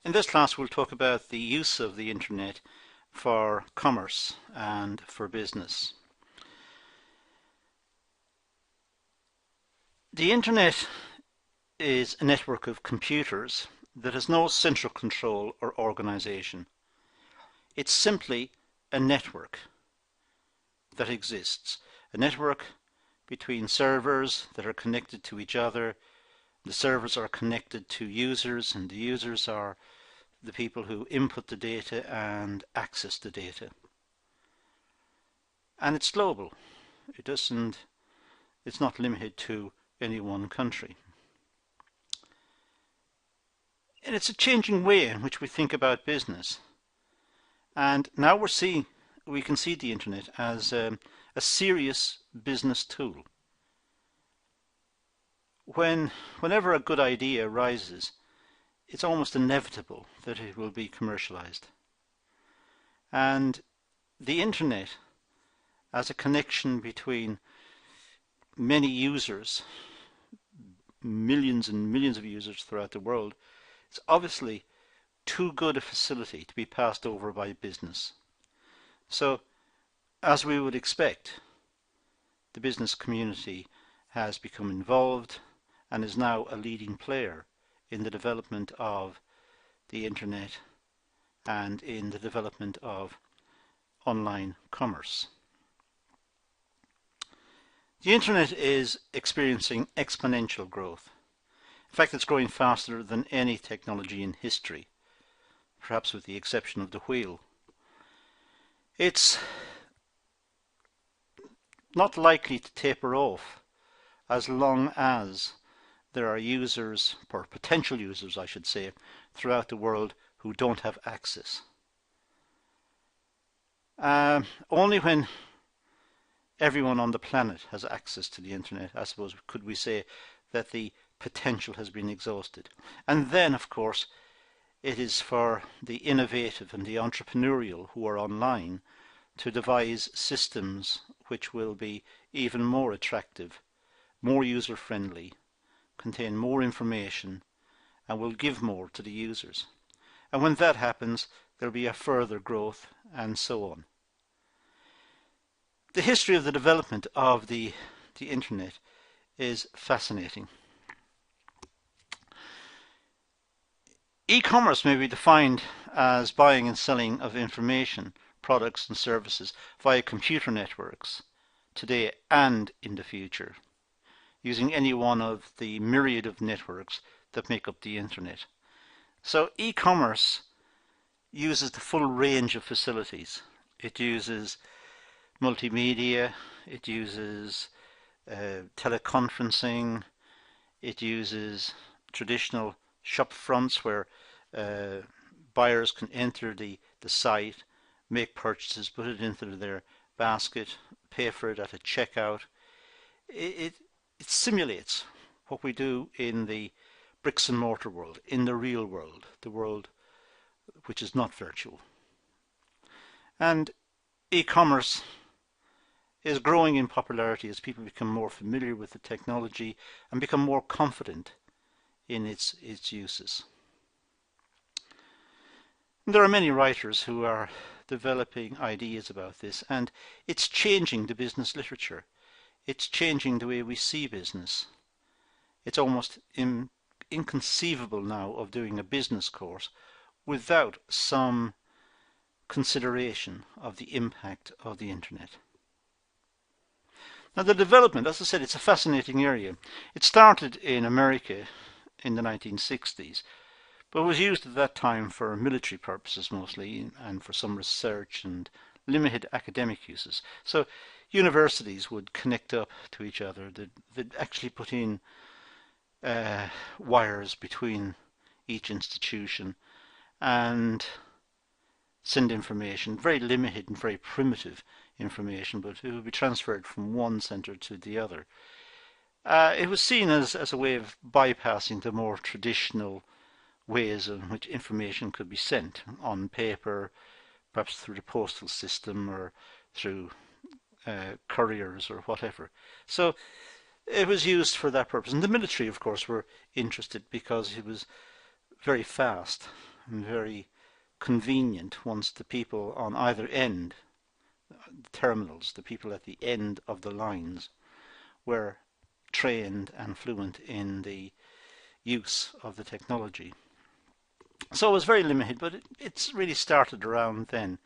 In this class we'll talk about the use of the internet for commerce and for business. The internet is a network of computers that has no central control or organization. It's simply a network that exists, a network between servers that are connected to each other. The servers are connected to users, and the users are the people who input the data and access the data. And it's global. It's not limited to any one country. And it's a changing way in which we think about business. And now we can see the internet as a serious business tool. Whenever a good idea arises, it's almost inevitable that it will be commercialized. And the internet, as a connection between many users, millions and millions of users throughout the world, is obviously too good a facility to be passed over by business. So, as we would expect, the business community has become involved and is now a leading player in the development of the internet and in the development of online commerce. The internet is experiencing exponential growth. In fact, it's growing faster than any technology in history, perhaps with the exception of the wheel. It's not likely to taper off as long as there are users, or potential users I should say, throughout the world who don't have access. Only when everyone on the planet has access to the internet, I suppose, could we say that the potential has been exhausted. And then, of course, it is for the innovative and the entrepreneurial who are online to devise systems which will be even more attractive, more user-friendly, contain more information, and will give more to the users. And when that happens, there will be a further growth, and so on. The history of the development of the internet is fascinating. E-commerce may be defined as buying and selling of information, products and services via computer networks today and in the future, using any one of the myriad of networks that make up the internet. So e-commerce uses the full range of facilities. It uses multimedia, it uses teleconferencing, it uses traditional shop fronts where buyers can enter the site, make purchases, put it into their basket, pay for it at a checkout. It simulates what we do in the bricks and mortar world, in the real world, the world which is not virtual. And e-commerce is growing in popularity as people become more familiar with the technology and become more confident in its uses. And there are many writers who are developing ideas about this, and it's changing the business literature. It's changing the way we see business. It's almost inconceivable now of doing a business course without some consideration of the impact of the internet. Now the development, as I said, it's a fascinating area. It started in America in the 1960s, but was used at that time for military purposes mostly, and for some research and limited academic uses. So universities would connect up to each other. They'd actually put in wires between each institution and send information, very limited and very primitive information, but it would be transferred from one center to the other. It was seen as a way of bypassing the more traditional ways in which information could be sent on paper, perhaps through the postal system or through couriers or whatever. So it was used for that purpose. And the military, of course, were interested because it was very fast and very convenient once the people on either end, the terminals, the people at the end of the lines, were trained and fluent in the use of the technology. So it was very limited, but it's really started around then.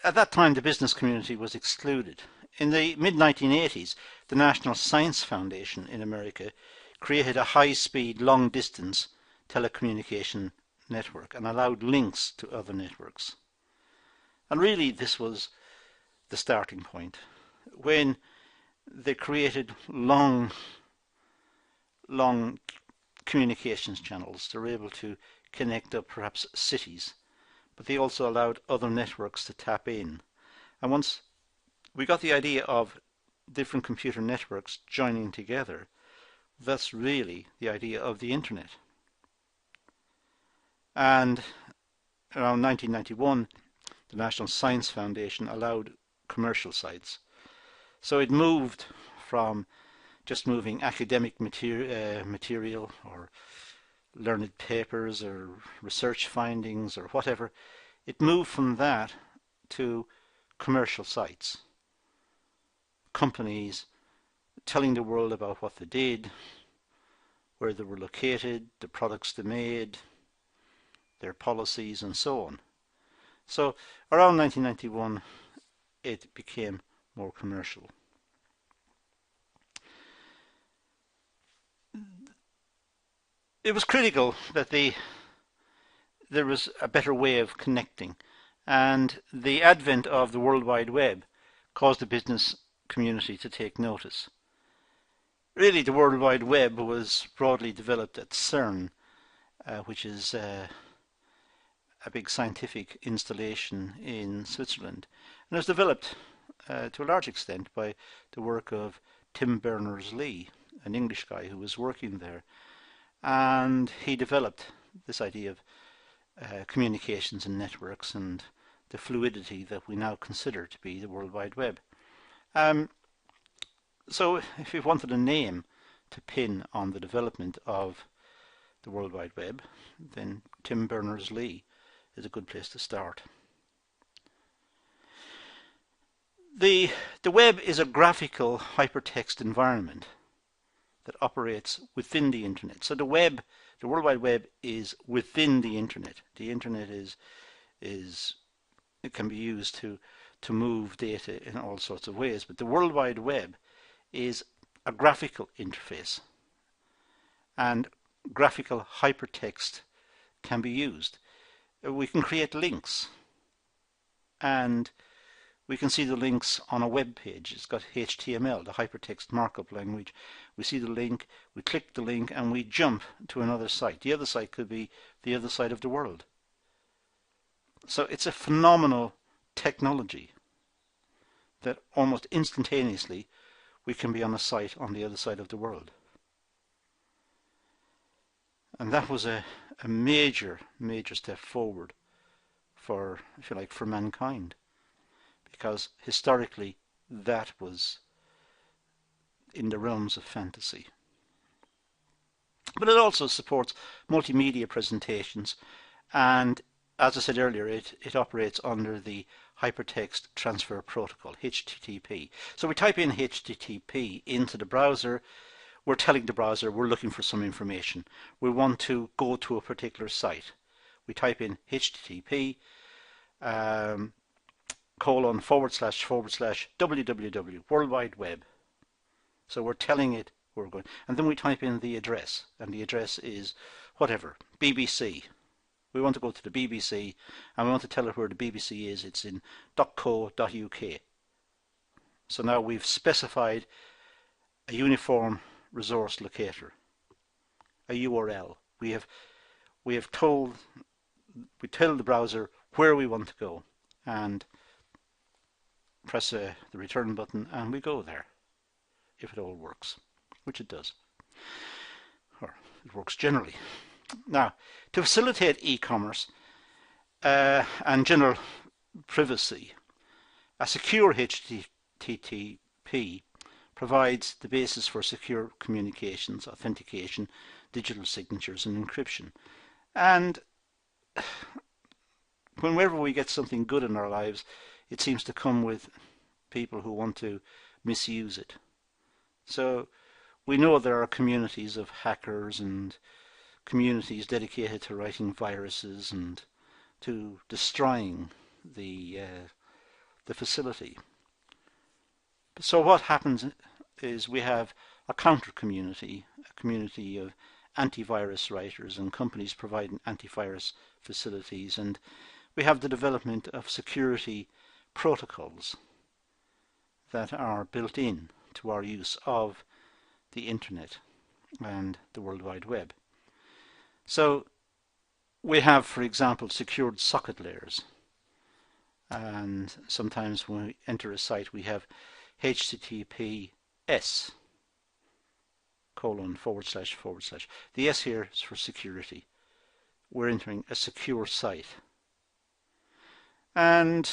At that time, the business community was excluded. In the mid-1980s, the National Science Foundation in America created a high-speed, long-distance telecommunication network and allowed links to other networks. And really, this was the starting point. When they created long communications channels, they were able to connect up perhaps cities, but they also allowed other networks to tap in. And once we got the idea of different computer networks joining together, that's really the idea of the internet. And around 1991, the National Science Foundation allowed commercial sites. So it moved from just moving academic material or learned papers or research findings or whatever. It moved from that to commercial sites. Companies telling the world about what they did, where they were located, the products they made, their policies, and so on. So around 1991, it became more commercial. It was critical that there was a better way of connecting, and the advent of the World Wide Web caused the business community to take notice. Really, the World Wide Web was broadly developed at CERN, which is a big scientific installation in Switzerland, and it was developed to a large extent by the work of Tim Berners-Lee, an English guy who was working there, and he developed this idea of communications and networks and the fluidity that we now consider to be the World Wide Web. So if you wanted a name to pin on the development of the World Wide Web, then Tim Berners-Lee is a good place to start. The web is a graphical hypertext environment that operates within the internet. So the World Wide Web is within the internet. The internet it can be used to move data in all sorts of ways, but the World Wide Web is a graphical interface, and graphical hypertext can be used. We can create links, and we can see the links on a web page. It's got HTML, the hypertext markup language. We see the link, we click the link, and we jump to another site. The other site could be the other side of the world. So it's a phenomenal technology that almost instantaneously we can be on a site on the other side of the world. And that was a major step forward for, if you like, for mankind, because historically that was in the realms of fantasy. But it also supports multimedia presentations, and as I said earlier, it operates under the Hypertext Transfer Protocol, HTTP. So we type in HTTP into the browser. We're telling the browser we're looking for some information. We want to go to a particular site. We type in HTTP ://www, World Wide Web. So we're telling it where we're going. And then we type in the address, and the address is whatever, BBC. We want to go to the BBC, and we want to tell it where the BBC is. It's in .co.uk. So now we've specified a uniform resource locator, a URL. We tell the browser where we want to go, and press the return button, and we go there, if it all works, which it does, or it works generally. Now, to facilitate e-commerce and general privacy, a secure HTTP provides the basis for secure communications, authentication, digital signatures, and encryption. And whenever we get something good in our lives, it seems to come with people who want to misuse it. So we know there are communities of hackers and communities dedicated to writing viruses and to destroying the facility. So what happens is we have a counter community, a community of antivirus writers and companies providing antivirus facilities, and we have the development of security protocols that are built in to our use of the internet and the World Wide Web. So we have, for example, secured socket layers, and sometimes when we enter a site we have HTTPS : // The S here is for security. We're entering a secure site. And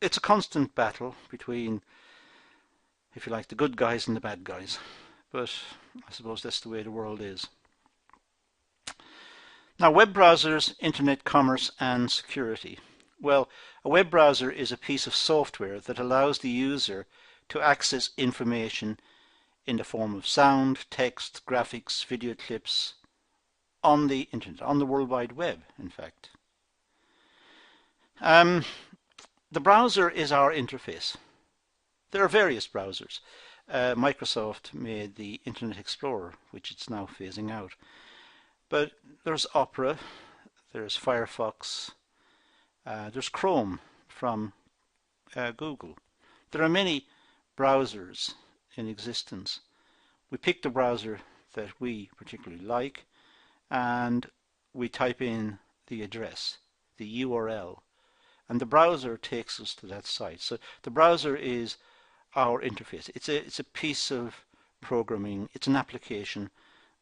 it's a constant battle between, if you like, the good guys and the bad guys. But I suppose that's the way the world is. Now, web browsers, internet commerce, and security. Well, a web browser is a piece of software that allows the user to access information in the form of sound, text, graphics, video clips on the internet, on the World Wide Web, in fact. The browser is our interface. There are various browsers. Microsoft made the Internet Explorer, which it's now phasing out. But there's Opera, there's Firefox, there's Chrome from Google. There are many browsers in existence. We pick the browser that we particularly like and we type in the address, the URL, and the browser takes us to that site. So the browser is our interface. It's a piece of programming, it's an application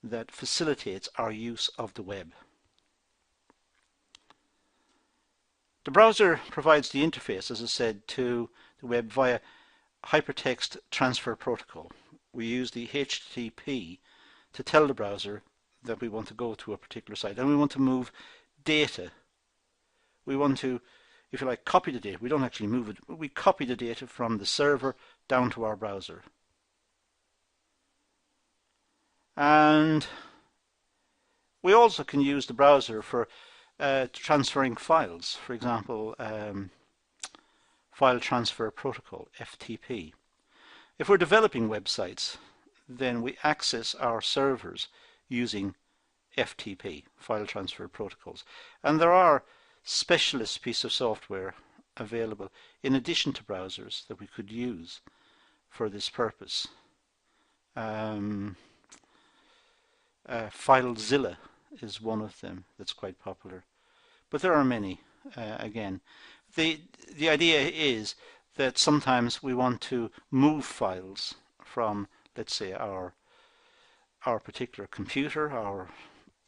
that facilitates our use of the web. The browser provides the interface, as I said, to the web via hypertext transfer protocol. We use the HTTP to tell the browser that we want to go to a particular site and we want to move data. We want to, if you like, copy the data. We don't actually move it. We copy the data from the server down to our browser. And we also can use the browser for transferring files. For example, File Transfer Protocol, FTP. If we're developing websites, then we access our servers using FTP, File Transfer Protocols. And there are specialist pieces of software available in addition to browsers that we could use for this purpose. FileZilla is one of them that's quite popular, but there are many. Again, the idea is that sometimes we want to move files from, let's say, our particular computer, our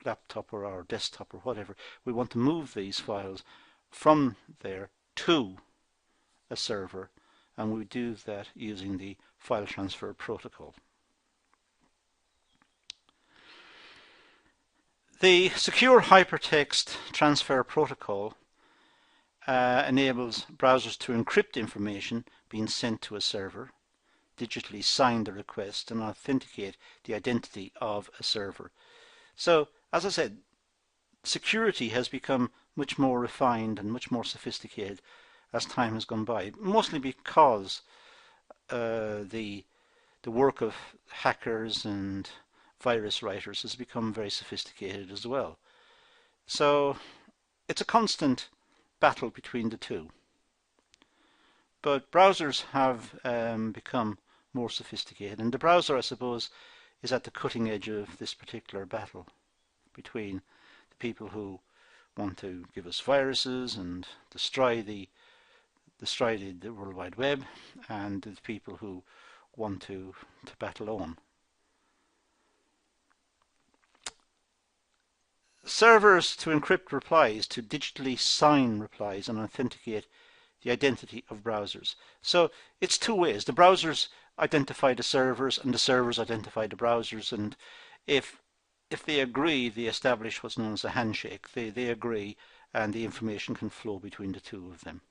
laptop or our desktop or whatever. We want to move these files from there to a server, and we do that using the File Transfer Protocol. The Secure Hypertext Transfer Protocol enables browsers to encrypt information being sent to a server, digitally sign the request, and authenticate the identity of a server. So, as I said, security has become much more refined and much more sophisticated as time has gone by, mostly because the work of hackers and virus writers has become very sophisticated as well. So it's a constant battle between the two. But browsers have become more sophisticated, and the browser, I suppose, is at the cutting edge of this particular battle between the people who want to give us viruses and destroy the World Wide Web, and the people who want to battle on. Servers to encrypt replies, to digitally sign replies and authenticate the identity of browsers. So it's two ways. The browsers identify the servers and the servers identify the browsers, and if they agree, they establish what's known as a handshake. They agree, and the information can flow between the two of them.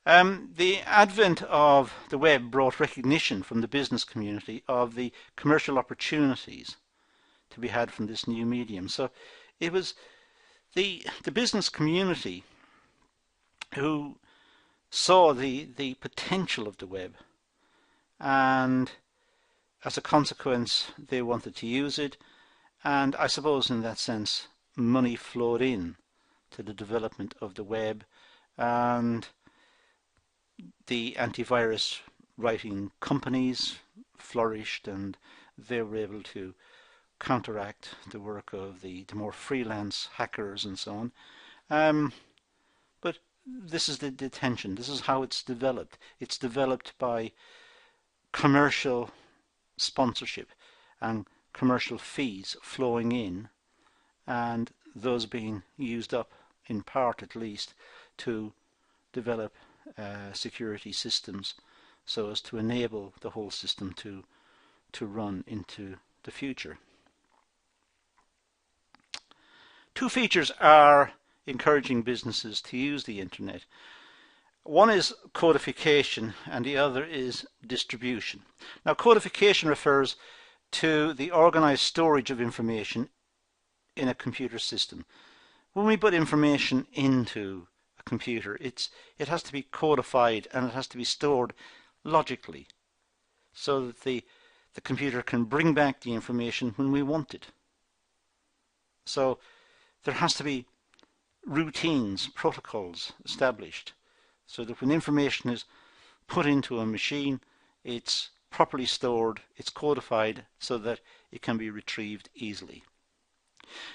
The advent of the web brought recognition from the business community of the commercial opportunities to be had from this new medium. So it was the business community who saw the potential of the web, and as a consequence they wanted to use it, and I suppose in that sense money flowed in to the development of the web, and the antivirus writing companies flourished, and they were able to counteract the work of the more freelance hackers and so on. But this is the tension. This is how it's developed. It's developed by commercial sponsorship and commercial fees flowing in, and those being used up, in part at least, to develop security systems so as to enable the whole system to run into the future. Two features are encouraging businesses to use the internet. One is codification and the other is distribution. Now, codification refers to the organized storage of information in a computer system. When we put information into a computer, it has to be codified and it has to be stored logically so that the computer can bring back the information when we want it. So there has to be routines, protocols established so that when information is put into a machine, it's properly stored, it's codified so that it can be retrieved easily.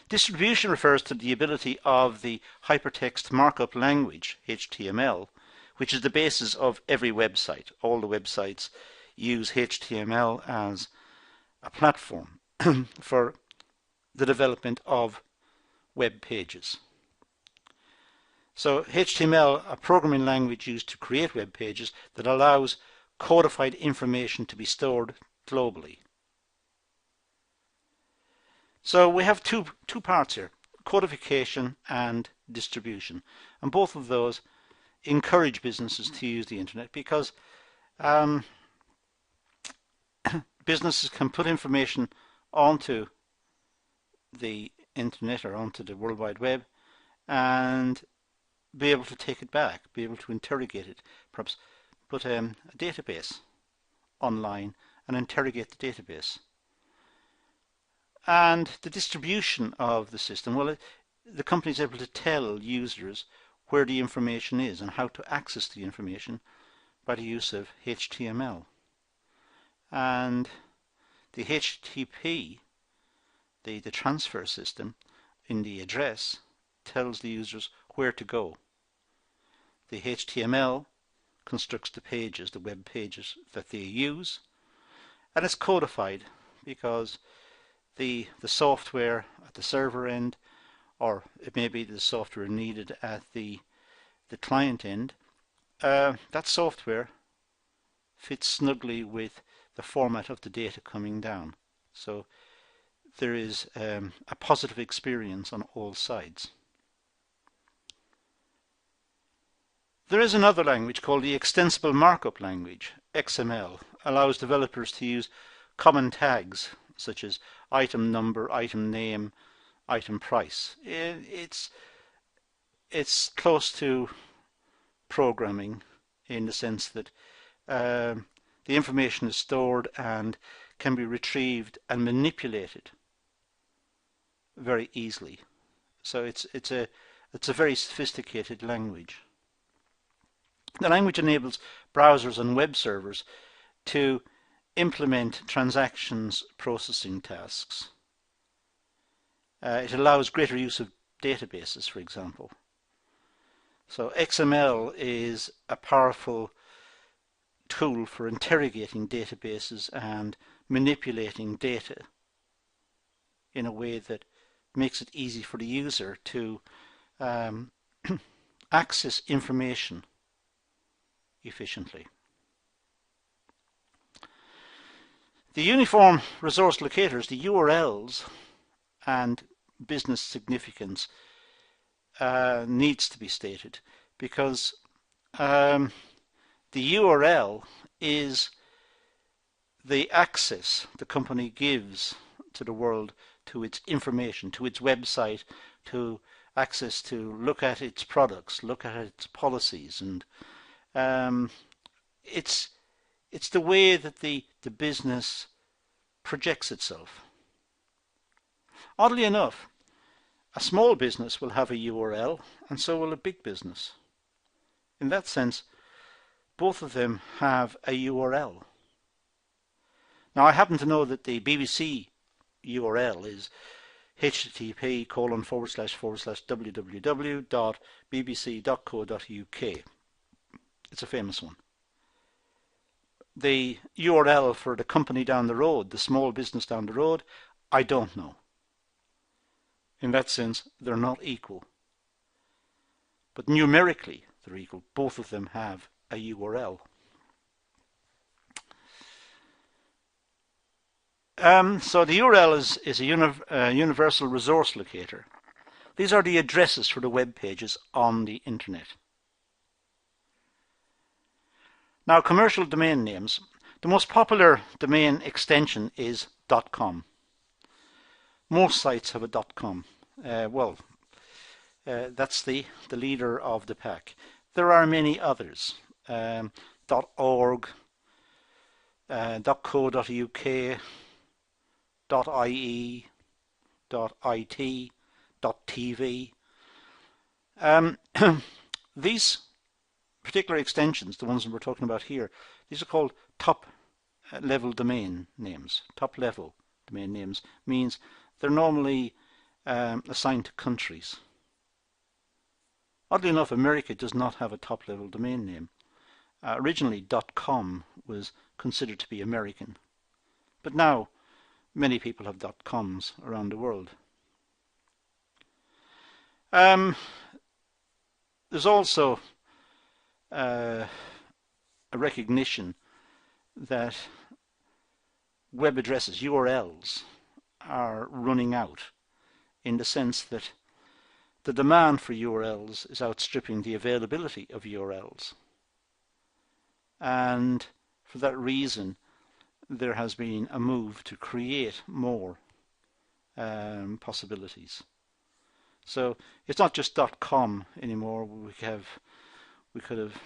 Distribution refers to the ability of the hypertext markup language, HTML, which is the basis of every website. All the websites use HTML as a platform for the development of web pages. So HTML, a programming language used to create web pages that allows codified information to be stored globally. So we have two parts here, codification and distribution, and both of those encourage businesses to use the internet because businesses can put information onto the internet or onto the World Wide Web and be able to take it back, be able to interrogate it, perhaps put a database online and interrogate the database. And the distribution of the system, well, the company is able to tell users where the information is and how to access the information by the use of HTML. And the HTTP, the transfer system in the address, tells the users where to go. The HTML constructs the pages, the web pages that they use, and it's codified because the software at the server end, or it may be the software needed at the client end, that software fits snugly with the format of the data coming down. So there is a positive experience on all sides. There is another language called the Extensible Markup Language, XML, allows developers to use common tags such as item number, item name, item price. It's close to programming in the sense that the information is stored and can be retrieved and manipulated very easily. So it's a very sophisticated language. The language enables browsers and web servers to implement transactions processing tasks. It allows greater use of databases, for example. So XML is a powerful tool for interrogating databases and manipulating data in a way that makes it easy for the user to access information efficiently. The uniform resource locators, the URLs, and business significance needs to be stated, because the URL is the access the company gives to the world to its information, to its website, to access to look at its products, look at its policies, and it's the way that the business projects itself. Oddly enough, a small business will have a URL, and so will a big business. In that sense, both of them have a URL. Now, I happen to know that the BBC URL is http://www.bbc.co.uk. It's a famous one. The URL for the company down the road, the small business down the road, I don't know. In that sense, they're not equal. But numerically, they're equal. Both of them have a URL. So the URL is a universal resource locator. These are the addresses for the web pages on the internet. Now, commercial domain names. The most popular domain extension is .com. Most sites have a .com. That's the leader of the pack. There are many others. .org, .co.uk, .ie, .it, .tv. These particular extensions, the ones that we're talking about here, these are called top level domain names. Top level domain names means they're normally assigned to countries. Oddly enough, America does not have a top level domain name. Originally .com was considered to be American, but now many people have .coms around the world. There's also a recognition that web addresses, URLs, are running out, in the sense that the demand for URLs is outstripping the availability of URLs. And for that reason, there has been a move to create more possibilities. So it's not just .com anymore. We could have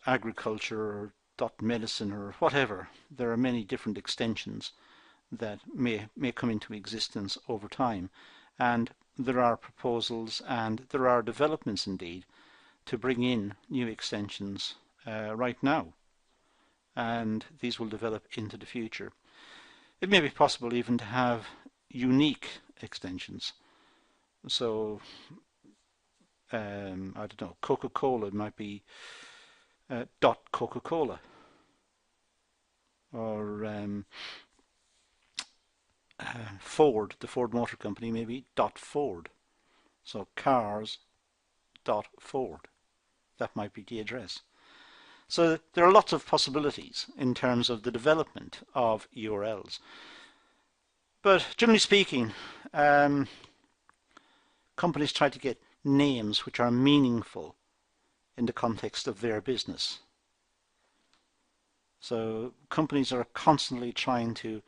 .agriculture or .medicine or whatever. There are many different extensions that may come into existence over time, and there are proposals and there are developments indeed to bring in new extensions right now, and these will develop into the future. It may be possible even to have unique extensions. So I don't know, Coca-Cola might be .Coca-Cola, or Ford, the Ford Motor Company, maybe .Ford. So cars.Ford. That might be the address. So there are lots of possibilities in terms of the development of URLs. But generally speaking, companies try to get names which are meaningful in the context of their business. So companies are constantly trying to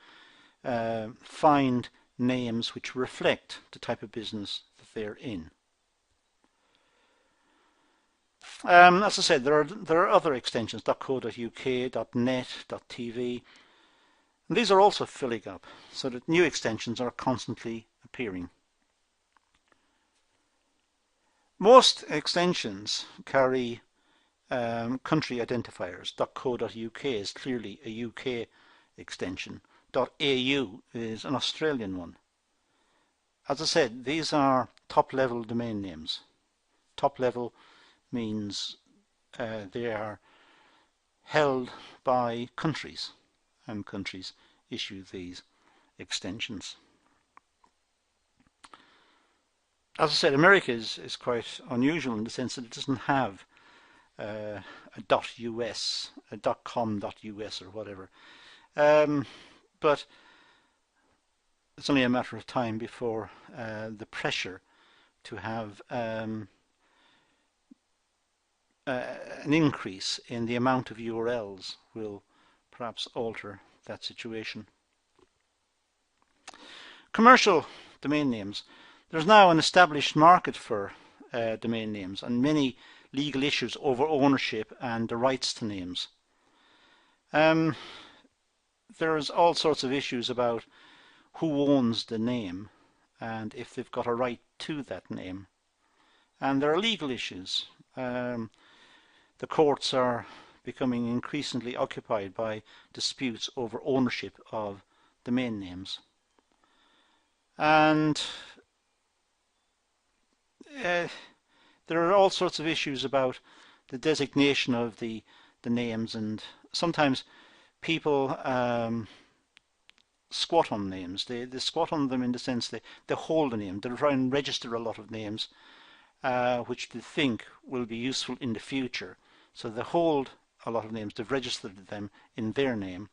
find names which reflect the type of business that they're in. As I said, there are other extensions, .co.uk, .net, .tv. And these are also filling up, so that new extensions are constantly appearing. Most extensions carry country identifiers. .co.uk is clearly a UK extension. .au is an Australian one. As I said, these are top-level domain names. Top-level means they are held by countries, and countries issue these extensions. As I said, America is quite unusual in the sense that it doesn't have a .us, a .com.us or whatever. But it's only a matter of time before the pressure to have an increase in the amount of URLs will perhaps alter that situation. Commercial domain names. There's now an established market for domain names and many legal issues over ownership and the rights to names. There's all sorts of issues about who owns the name and if they've got a right to that name. And there are legal issues. The courts are becoming increasingly occupied by disputes over ownership of domain names. And there are all sorts of issues about the designation of the names, and sometimes people squat on names. They squat on them in the sense they hold a name. They try and register a lot of names which they think will be useful in the future. So they hold a lot of names, they've registered them in their name,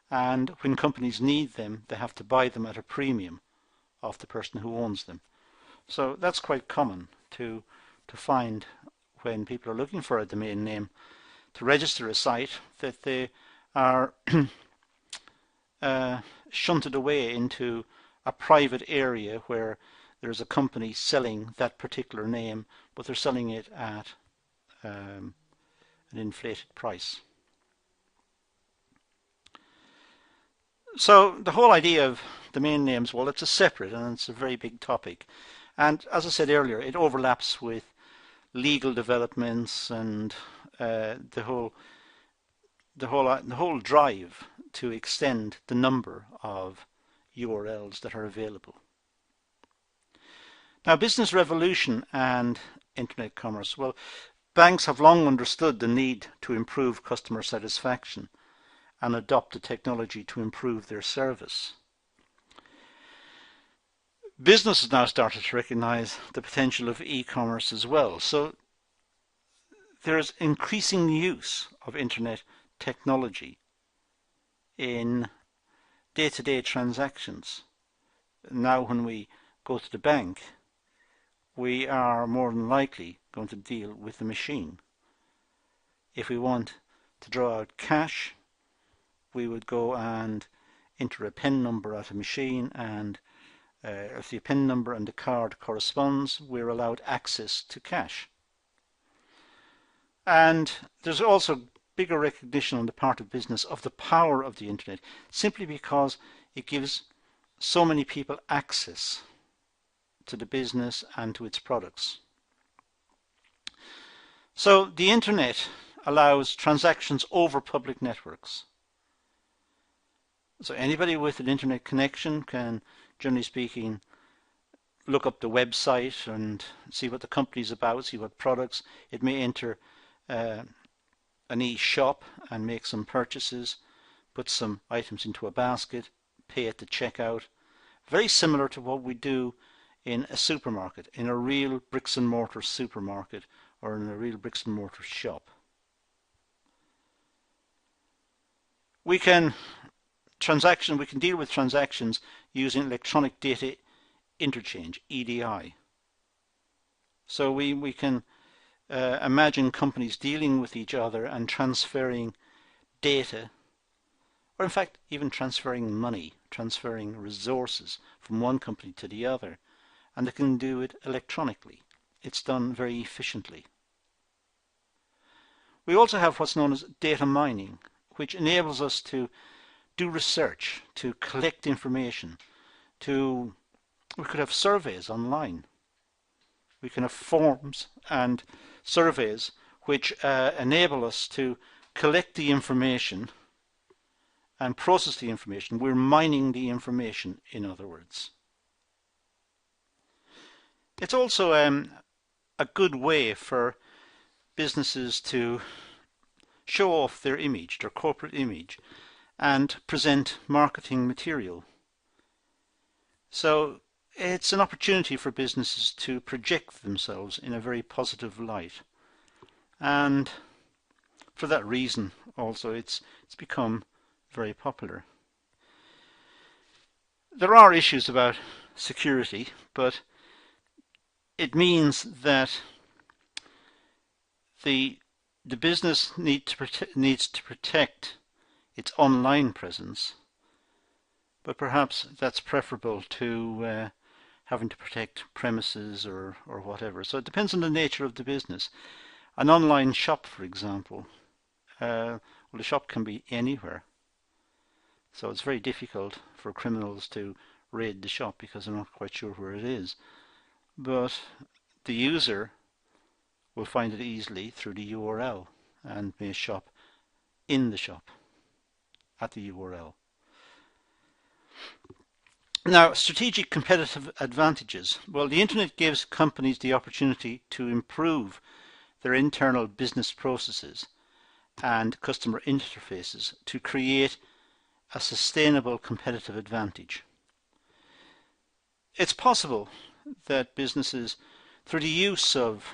and when companies need them, they have to buy them at a premium of the person who owns them. So that's quite common to find when people are looking for a domain name to register a site, that they are shunted away into a private area where there's a company selling that particular name, but they're selling it at an inflated price. So the whole idea of domain names, well, it's a separate and it's a very big topic. And as I said earlier, it overlaps with legal developments and the whole drive to extend the number of URLs that are available. Now, business revolution and internet commerce. Well, banks have long understood the need to improve customer satisfaction and adopt the technology to improve their service. Business has now started to recognize the potential of e-commerce as well. So there's increasing use of internet technology in day-to-day transactions. Now when we go to the bank, we are more than likely going to deal with the machine. If we want to draw out cash, we would go and enter a PIN number at a machine, and if the PIN number and the card corresponds, we're allowed access to cash. And there's also bigger recognition on the part of business of the power of the internet, simply because it gives so many people access to the business and to its products. So the internet allows transactions over public networks. So anybody with an internet connection can, generally speaking, look up the website and see what the company's about, see what products. It may enter an e-shop and make some purchases, put some items into a basket, pay at the checkout. Very similar to what we do in a supermarket, in a real bricks and mortar supermarket or in a real bricks and mortar shop. We can deal with transactions using electronic data interchange, EDI. So we can imagine companies dealing with each other and transferring data, or in fact even transferring money, transferring resources from one company to the other, and they can do it electronically. It's done very efficiently. We also have what's known as data mining, which enables us to do research, to collect information, we could have surveys online. We can have forms and surveys which enable us to collect the information and process the information. We're mining the information, in other words. It's also a good way for businesses to show off their image, their corporate image, and present marketing material. So it's an opportunity for businesses to project themselves in a very positive light. And for that reason also it's become very popular. There are issues about security, but it means that the the business needs to protect its online presence, but perhaps that's preferable to having to protect premises or whatever. So it depends on the nature of the business. An online shop, for example, well, the shop can be anywhere. So it's very difficult for criminals to raid the shop because they're not quite sure where it is. But the user will find it easily through the URL and may shop in the shop at the URL. Now, strategic competitive advantages. Well, the internet gives companies the opportunity to improve their internal business processes and customer interfaces to create a sustainable competitive advantage. It's possible that businesses, through the use of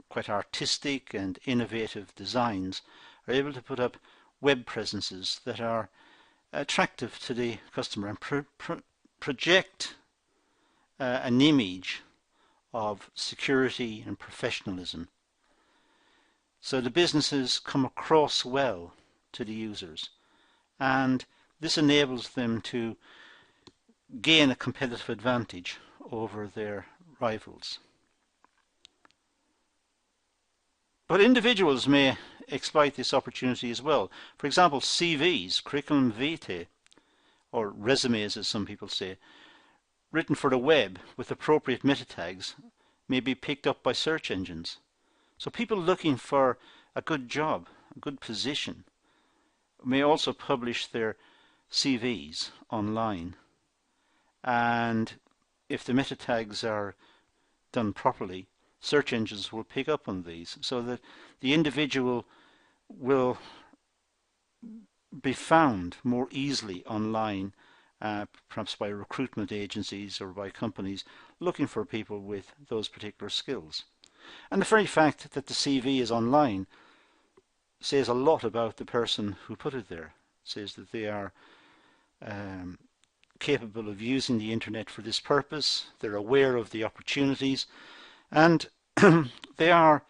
quite artistic and innovative designs, are able to put up web presences that are attractive to the customer and project an image of security and professionalism. So the businesses come across well to the users, and this enables them to gain a competitive advantage over their rivals. But individuals may exploit this opportunity as well. For example, CVs, curriculum vitae, or resumes as some people say, written for the web with appropriate meta tags may be picked up by search engines. So people looking for a good job, a good position, may also publish their CVs online. And if the meta tags are done properly, search engines will pick up on these so that the individual will be found more easily online, perhaps by recruitment agencies or by companies looking for people with those particular skills. And the very fact that the CV is online says a lot about the person who put it there. It says that they are capable of using the internet for this purpose, they're aware of the opportunities, and they are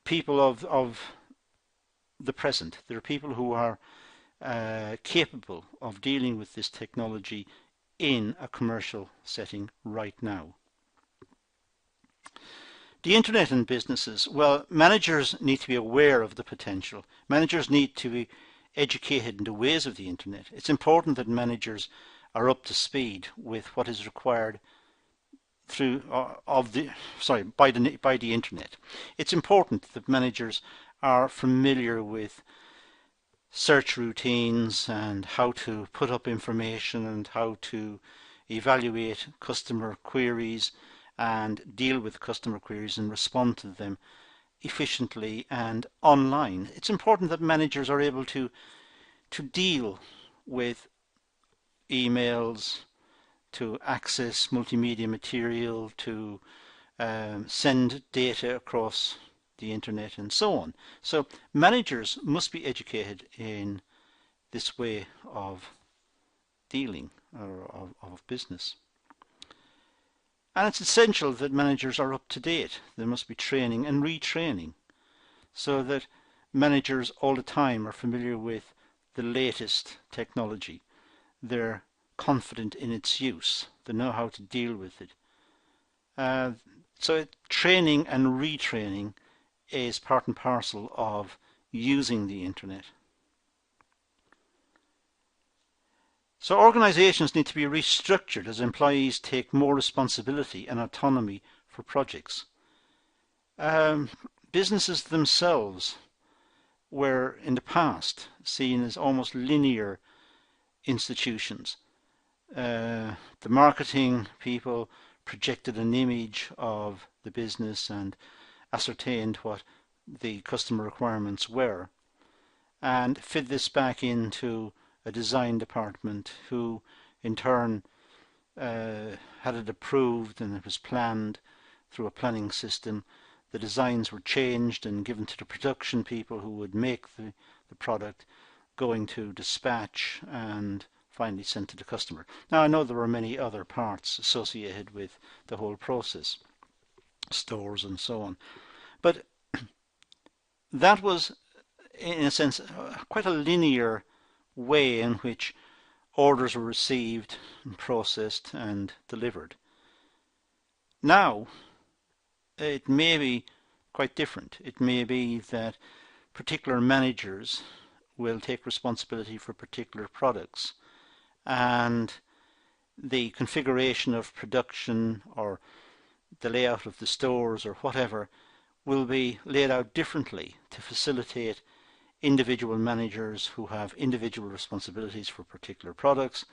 people of the present. They're people who are capable of dealing with this technology in a commercial setting right now. The internet and businesses. Well, managers need to be aware of the potential. Managers need to be educated in the ways of the internet. It's important that managers are up to speed with what is required by the internet. It's important that managers are familiar with search routines and how to put up information and how to evaluate customer queries and deal with customer queries and respond to them efficiently and online. It's important that managers are able to deal with emails, to access multimedia material, to send data across the internet and so on. So managers must be educated in this way of dealing or of business. And it's essential that managers are up to date. There must be training and retraining so that managers all the time are familiar with the latest technology. They're confident in its use. They know how to deal with it. So training and retraining is part and parcel of using the internet. So organizations need to be restructured as employees take more responsibility and autonomy for projects. Businesses themselves were in the past seen as almost linear institutions. The marketing people projected an image of the business and ascertained what the customer requirements were and fed this back into a design department who in turn had it approved and it was planned through a planning system. The designs were changed and given to the production people who would make the product, going to dispatch and finally sent to the customer. Now I know there were many other parts associated with the whole process, stores and so on, but that was in a sense quite a linear way in which orders were received and processed and delivered. Now it may be quite different. It may be that particular managers will take responsibility for particular products, and the configuration of production or the layout of the stores or whatever will be laid out differently to facilitate individual managers who have individual responsibilities for particular products,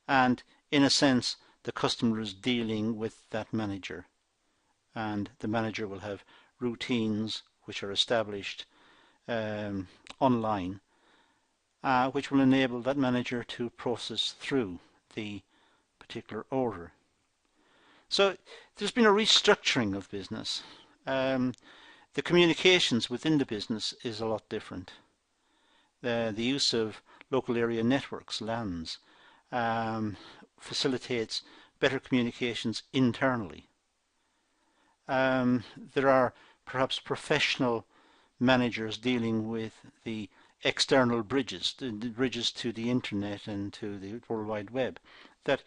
and in a sense the customer is dealing with that manager, and the manager will have routines which are established online, which will enable that manager to process through the particular order. So there's been a restructuring of business. The communications within the business is a lot different. The use of local area networks, LANs, facilitates better communications internally. There are perhaps professional managers dealing with the external bridges, the bridges to the internet and to the World Wide Web, that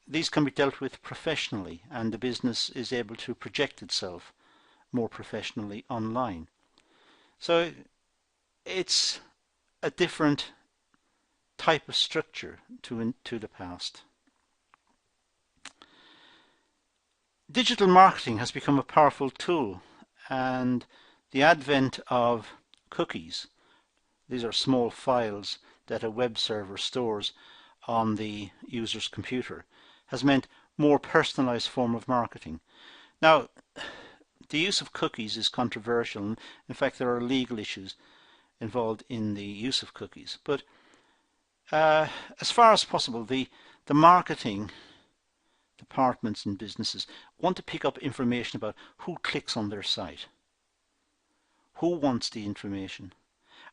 these can be dealt with professionally, and the business is able to project itself more professionally online. So it's a different type of structure to the past. Digital marketing has become a powerful tool, and the advent of cookies, these are small files that a web server stores on the user's computer, has meant more personalized form of marketing. Now, the use of cookies is controversial, and in fact there are legal issues involved in the use of cookies, but as far as possible the marketing departments in businesses want to pick up information about who clicks on their site, who wants the information,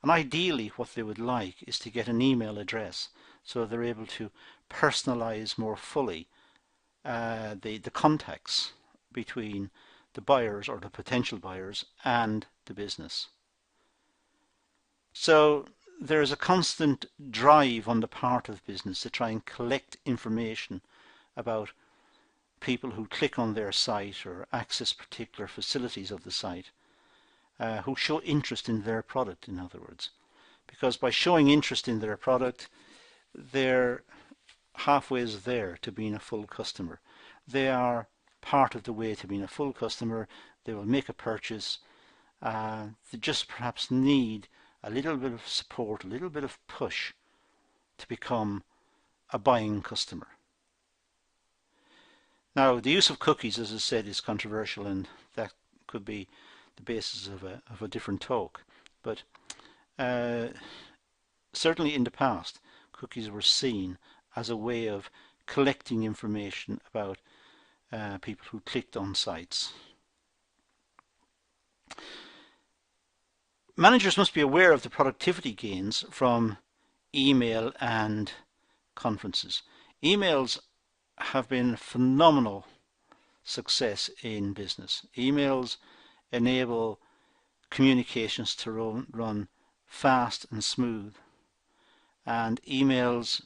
and ideally what they would like is to get an email address so they're able to personalize more fully the contacts between the buyers or the potential buyers and the business. So there is a constant drive on the part of business to try and collect information about people who click on their site or access particular facilities of the site, who show interest in their product, in other words. Because by showing interest in their product, they're halfway there to being a full customer. They are part of the way to being a full customer. They will make a purchase. They just perhaps need a little bit of support, a little bit of push to become a buying customer. Now, the use of cookies, as I said, is controversial, and that could be the basis of a different talk. But certainly in the past, cookies were seen as a way of collecting information about people who clicked on sites. Managers must be aware of the productivity gains from email and conferences. Emails have been a phenomenal success in business. Emails enable communications to run fast and smooth, and emails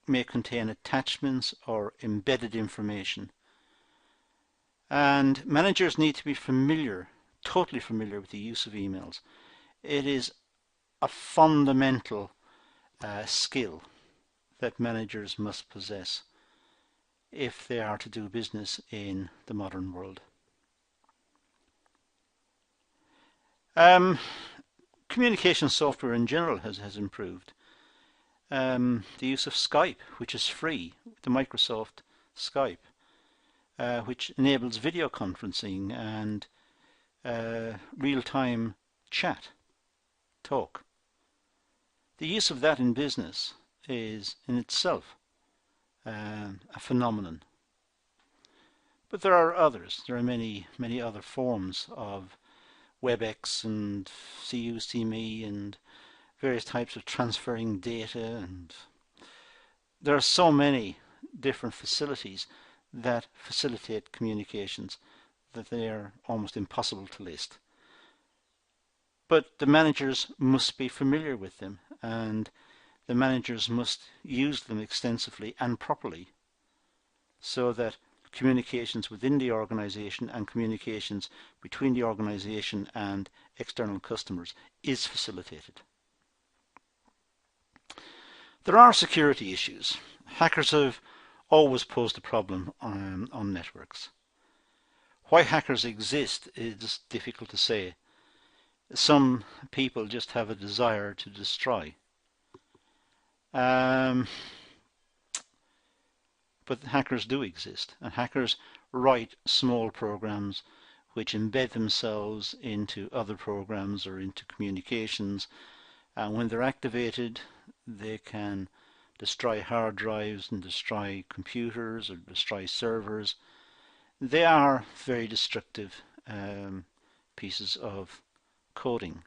may contain attachments or embedded information. And managers need to be familiar, totally familiar with the use of emails. It is a fundamental skill that managers must possess if they are to do business in the modern world. Communication software in general has improved. The use of Skype, which is free, the Microsoft Skype, which enables video conferencing and real-time chat, talk. The use of that in business is in itself a phenomenon. But there are others. There are many other forms of WebEx and CU, CME and various types of transferring data and there are so many different facilities that facilitate communications that they are almost impossible to list. But the managers must be familiar with them, and the managers must use them extensively and properly so that communications within the organization and communications between the organization and external customers is facilitated. There are security issues. Hackers have always posed a problem on networks. Why hackers exist is difficult to say. Some people just have a desire to destroy. But hackers do exist, and hackers write small programs which embed themselves into other programs or into communications, and when they're activated they can destroy hard drives and destroy computers or destroy servers. They are very destructive pieces of coding.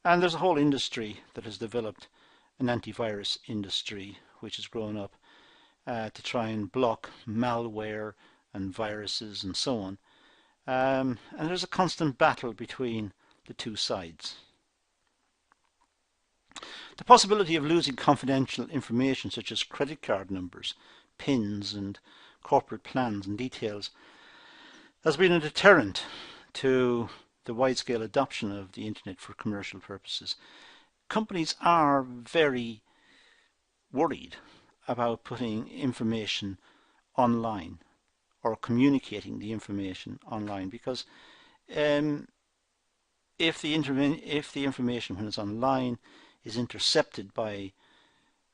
And there's a whole industry that has developed, an antivirus industry, which has grown up to try and block malware and viruses and so on. And there's a constant battle between the two sides. The possibility of losing confidential information such as credit card numbers, PINs and corporate plans and details has been a deterrent to the wide-scale adoption of the internet for commercial purposes. Companies are very worried about putting information online or communicating the information online because if the information when it's online is intercepted by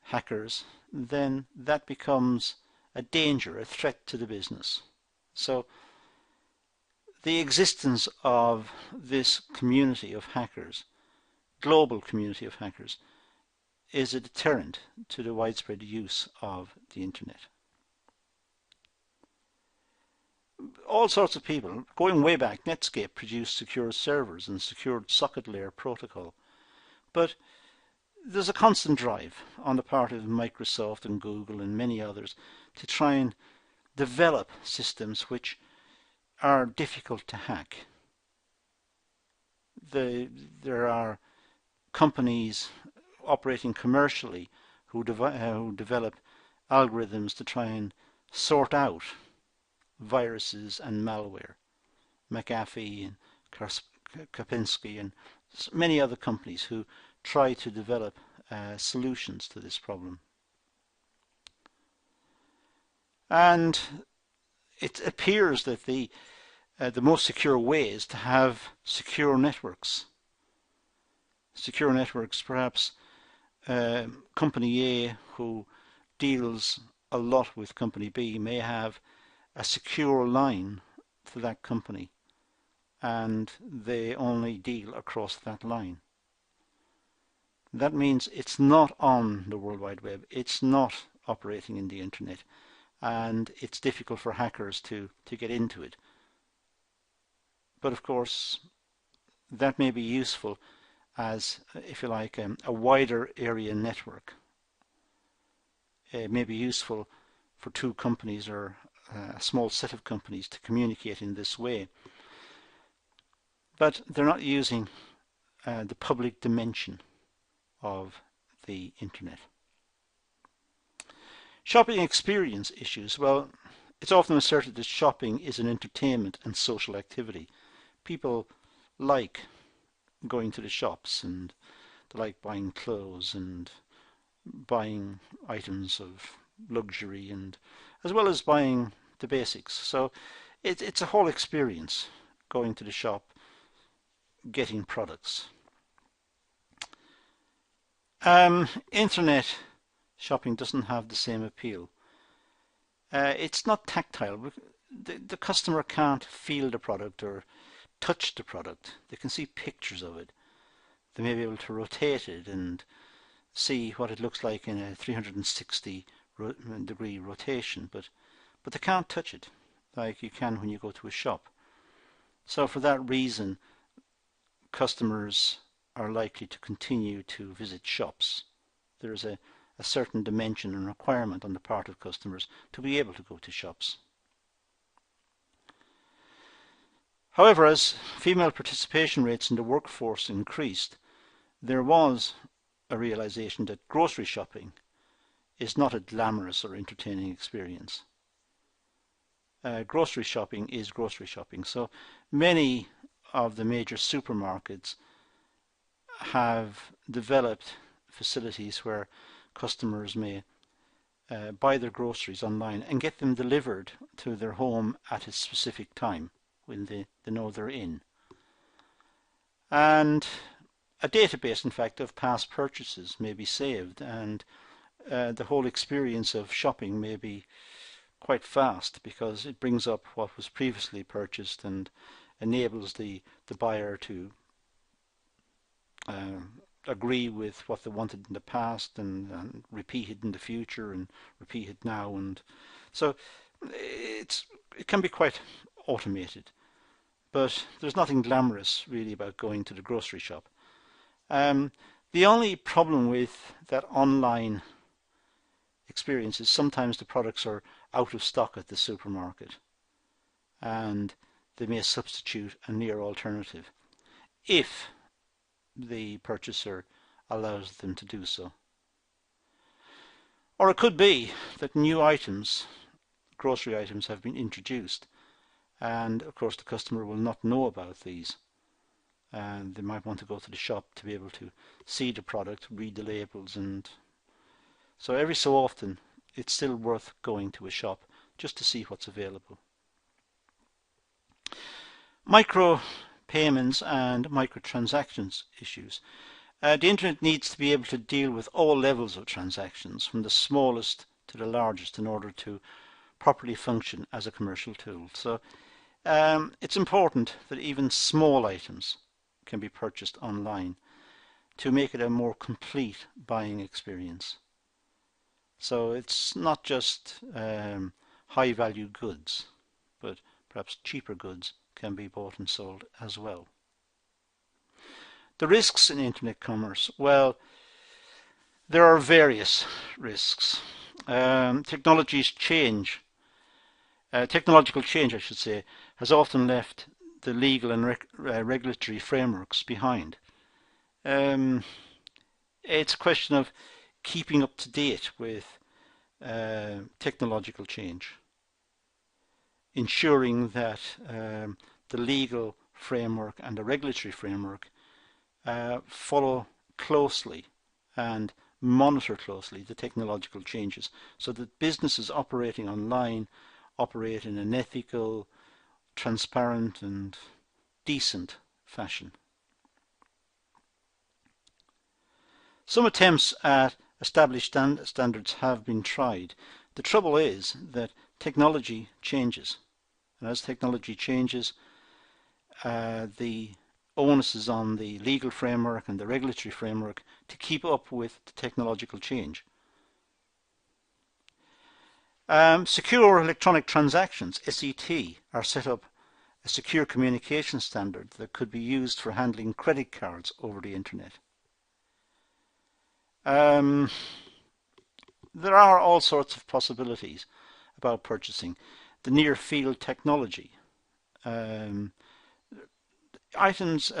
hackers, then that becomes a danger, a threat to the business. So the existence of this community of hackers, global community of hackers, is a deterrent to the widespread use of the internet. All sorts of people, going way back, Netscape produced secure servers and secured socket layer protocol. But there's a constant drive on the part of Microsoft and Google and many others to try and develop systems which are difficult to hack. There are companies operating commercially who develop algorithms to try and sort out viruses and malware. McAfee and Kaspersky and many other companies who try to develop solutions to this problem. And it appears that the most secure way is to have secure networks. Secure networks, perhaps Company A, who deals a lot with Company B, may have a secure line to that company, and they only deal across that line. That means it's not on the World Wide Web, it's not operating in the internet, and it's difficult for hackers to get into it. But of course, that may be useful as, if you like, a wider area network. It may be useful for two companies or a small set of companies to communicate in this way. But they're not using the public dimension of the internet. Shopping experience issues. Well, it's often asserted that shopping is an entertainment and social activity. People like going to the shops and they like buying clothes and buying items of luxury, and as well as buying the basics. So it's a whole experience going to the shop, getting products. Internet shopping doesn't have the same appeal. It's not tactile. The customer can't feel the product or touch the product. They can see pictures of it. They may be able to rotate it and see what it looks like in a 360 degree rotation, but they can't touch it like you can when you go to a shop. So for that reason, customers are likely to continue to visit shops. There's a a certain dimension and requirement on the part of customers to be able to go to shops. However, as female participation rates in the workforce increased, there was a realization that grocery shopping is not a glamorous or entertaining experience. Grocery shopping is grocery shopping. So many of the major supermarkets have developed facilities where customers may buy their groceries online and get them delivered to their home at a specific time when they know they're in. And a database, in fact, of past purchases may be saved, and the whole experience of shopping may be quite fast because it brings up what was previously purchased and enables the buyer to agree with what they wanted in the past and repeat it in the future and repeat it now. And so it can be quite automated, but there's nothing glamorous really about going to the grocery shop. The only problem with that online experience is sometimes the products are out of stock at the supermarket and they may substitute a near alternative if the purchaser allows them to do so. Or it could be that new items, grocery items, have been introduced, and of course the customer will not know about these, and they might want to go to the shop to be able to see the product, read the labels, and so every so often it's still worth going to a shop just to see what's available. Micro payments and microtransactions issues. The internet needs to be able to deal with all levels of transactions, from the smallest to the largest, in order to properly function as a commercial tool. So it's important that even small items can be purchased online to make it a more complete buying experience. So it's not just high value goods, but perhaps cheaper goods can be bought and sold as well. The risks in internet commerce. Well, there are various risks. Technological change, I should say, has often left the legal and regulatory frameworks behind. It's a question of keeping up to date with technological change, ensuring that the legal framework and the regulatory framework follow closely and monitor closely the technological changes, so that businesses operating online operate in an ethical, transparent and decent fashion. Some attempts at established standards have been tried. The trouble is that technology changes, and as technology changes, the onus is on the legal framework and the regulatory framework to keep up with the technological change. Secure electronic transactions, SET, are set up a secure communication standard that could be used for handling credit cards over the internet. There are all sorts of possibilities about purchasing. The near field technology, items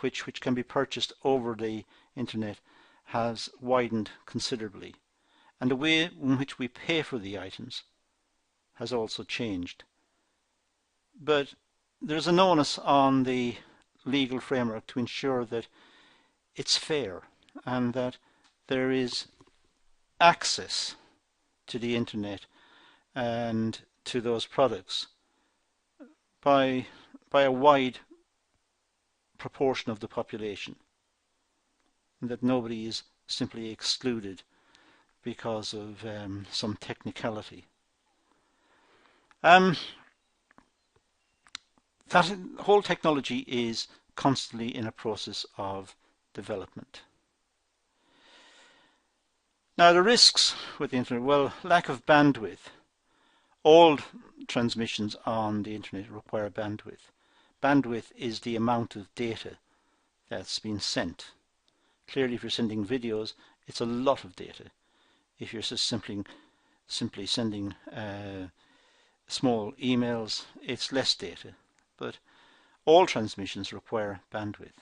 which can be purchased over the internet has widened considerably, and the way in which we pay for the items has also changed. But there's an onus on the legal framework to ensure that it's fair and that there is access to the internet and to those products by a wide proportion of the population, and that nobody is simply excluded because of some technicality. That whole technology is constantly in a process of development. Now, the risks with the internet, well, lack of bandwidth. All transmissions on the internet require bandwidth. Bandwidth is the amount of data that's been sent. Clearly, if you're sending videos, it's a lot of data. If you're just simply sending small emails, it's less data, but all transmissions require bandwidth.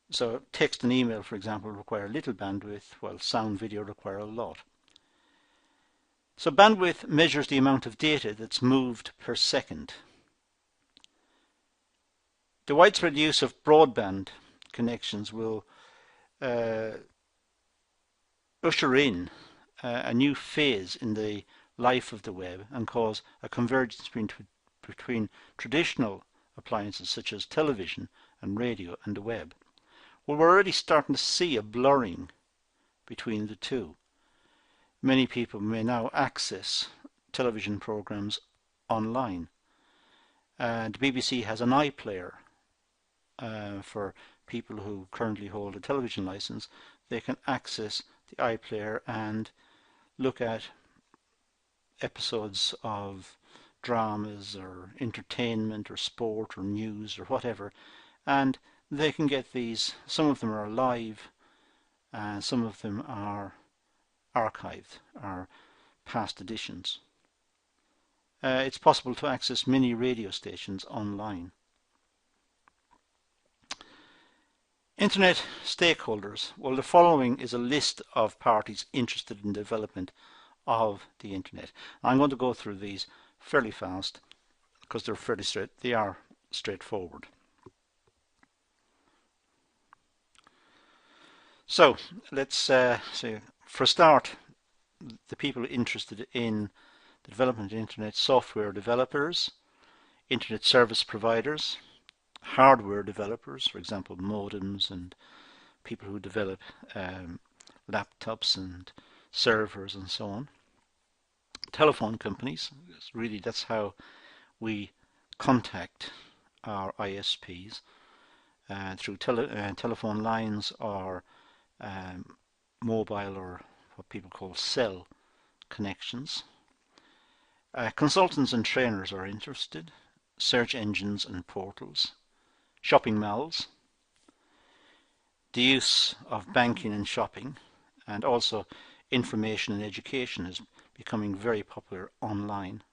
So text and email, for example, require little bandwidth, while sound video require a lot. So bandwidth measures the amount of data that's moved per second. The widespread use of broadband connections will usher in a new phase in the life of the web and cause a convergence between traditional appliances such as television and radio and the web. Well, we're already starting to see a blurring between the two. Many people may now access television programs online. The BBC has an iPlayer for people who currently hold a television license. They can access the iPlayer and look at episodes of dramas or entertainment or sport or news or whatever, and they can get these. Some of them are live and some of them are archived, are past editions. It's possible to access many radio stations online. Internet stakeholders. Well, the following is a list of parties interested in development of the Internet. I'm going to go through these fairly fast because they are straightforward. So let's say, for a start, the people interested in the development of Internet: software developers, Internet service providers, hardware developers, for example modems, and people who develop laptops and servers and so on. Telephone companies, really that's how we contact our ISPs, through telephone lines or mobile, or what people call cell connections. Consultants and trainers are interested, search engines and portals, shopping malls, the use of banking and shopping, and also information and education is becoming very popular online.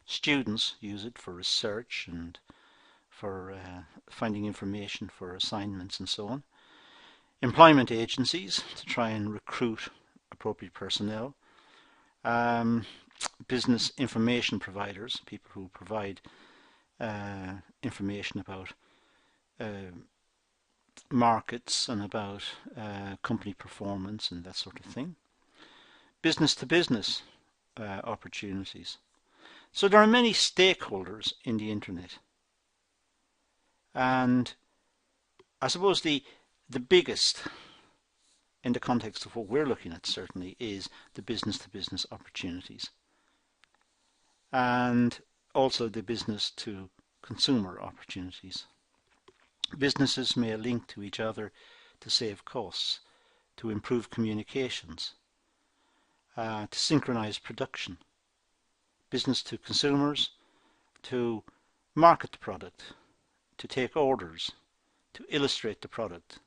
Students use it for research and for finding information for assignments and so on. Employment agencies to try and recruit appropriate personnel. Business information providers, people who provide information about markets and about company performance and that sort of thing. Business to business opportunities. So there are many stakeholders in the Internet, and I suppose the biggest in the context of what we're looking at certainly is the business to business opportunities, and also the business to consumer opportunities. Businesses may link to each other to save costs, to improve communications, to synchronize production. Business to consumers, to market the product, to take orders, to illustrate the product,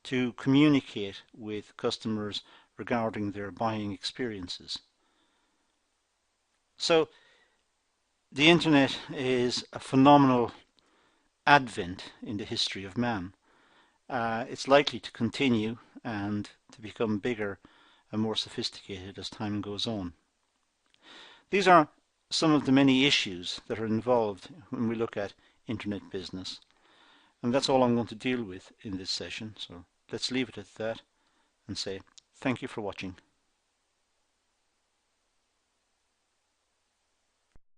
to communicate with customers regarding their buying experiences. So the Internet is a phenomenal advent in the history of man. It's likely to continue and to become bigger and more sophisticated as time goes on. These are some of the many issues that are involved when we look at Internet business, and that's all I'm going to deal with in this session. So let's leave it at that and say thank you for watching.